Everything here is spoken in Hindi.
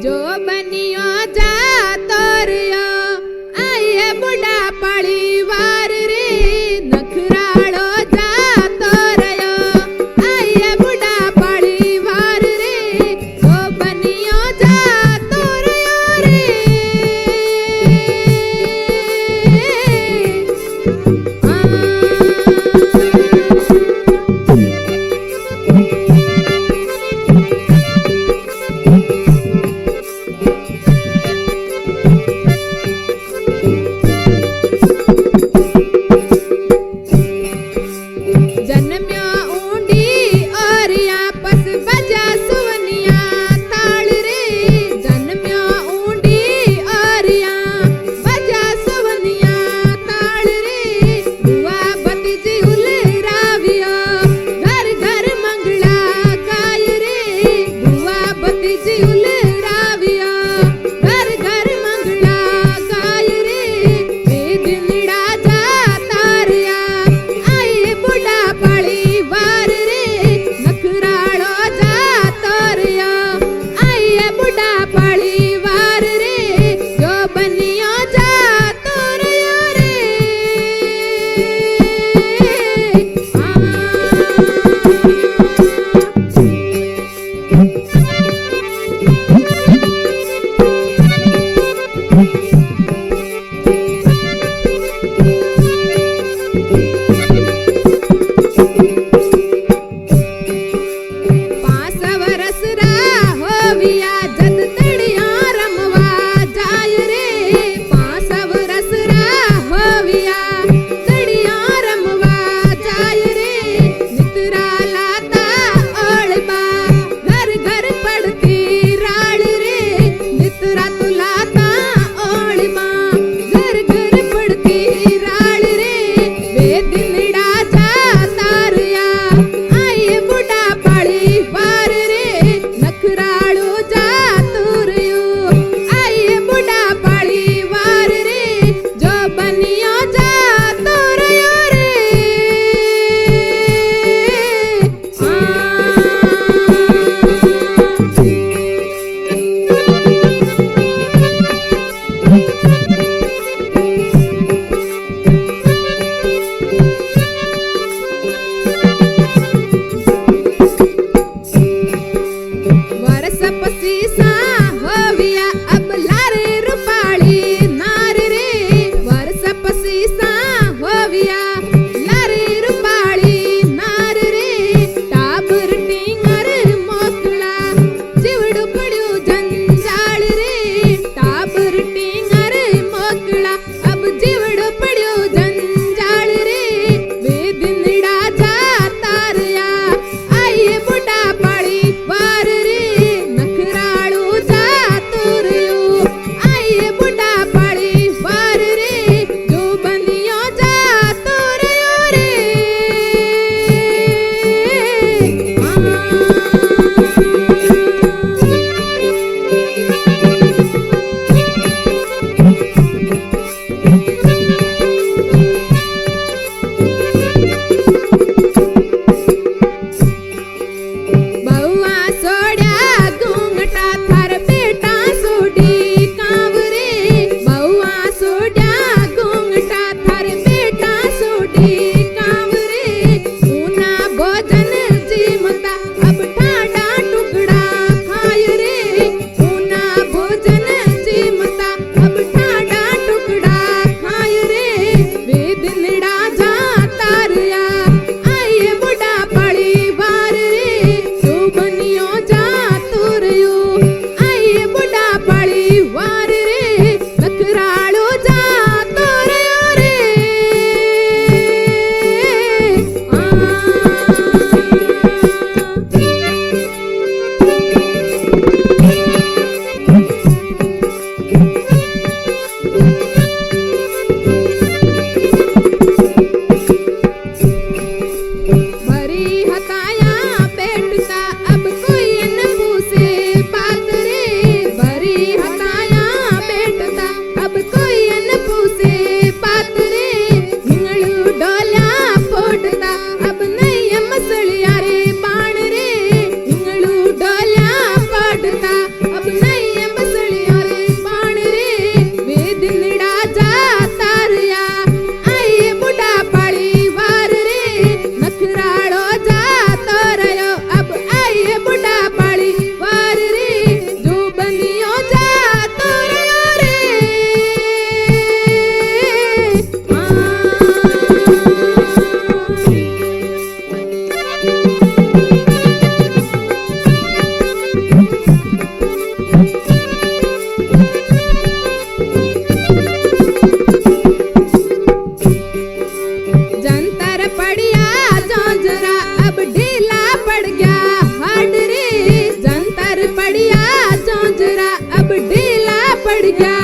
जो बनियो जातो रियो आये बुढ़ा परिवार रे नखरालो जातो रयो आये बुढ़ा परिवार रे जो बनियो जातो रियो रे जन्म्यो ऊंडी और आपस बजा सुवनिया ताल रे जन्म्यो ऊंडी और बजा सुवनिया ताल रे बुआ भतीजी उलरावियो घर घर मंगला गाय रे बुआ भतीजी उलरावियो घर घर मंगला गाय रे ए दिनड़ा जाता रिया आये बुढ़ा परिवार रे नखरालो जातो रियो आये बुढ़ा परिवार रे जो बनियो जातो रियो रे पांच वरस रा होविया जद तड़िया रमवा जाय रे पांच वरस रा होविया तड़िया रमवा जाय रे मित्रा लाता ओळबा घर घर पड़ती राळ रे मित्रा तू लाता ओळबा घर घर पड़ती राळ रे वे दिनड़ा जाता रिया आये बुढ़ा परिवार रे नखरालो जातो रियो आये बुढ़ा परिवार रे जो बनियो जातो रियो रे वरस पसीसा होविया अब लारे रुपाली नार रे वरस पसीसा होविया लारे रुपाली नार रे टाबर टिंगर मोकला जीवड़ू पड़्यो जंजाल रे टाबर टिंगर मोकला अब जीवड़ू पड़्यो जंजाल रे वे दिनड़ा जाता रिया आये बुढ़ा परिवार रे नखरालो जातो रियो आये बुढ़ा परिवार रे जो बनियो जातो रियो रे बहुआ सोड्या घूंघटा थार बेटा सोडी कांव रे बहुआ सोड्या घूंघटा थार बेटा सोडी कांव रे ऊना भोजन जीमता अब ठाडा टुकड़ा खाय रे ऊना भोजन जीमता अब ठाडा टुकड़ा खाय रे वे दिनड़ा जाता रिया आये बुढ़ा परिवार रे जो बनियो जातो रियो आये बुढ़ा परिवार रे नखरालो जातो रियो रे भरी हताया पेटता अब कोई न पूछे बात रे भरी हताया पेटता अब कोई न पूछे बात रे हिंगलू डोल्या फोड़ता अब नहीं मसलिया रे बाण रे हिंगलू डोल्या फोड़ता बढ़ गया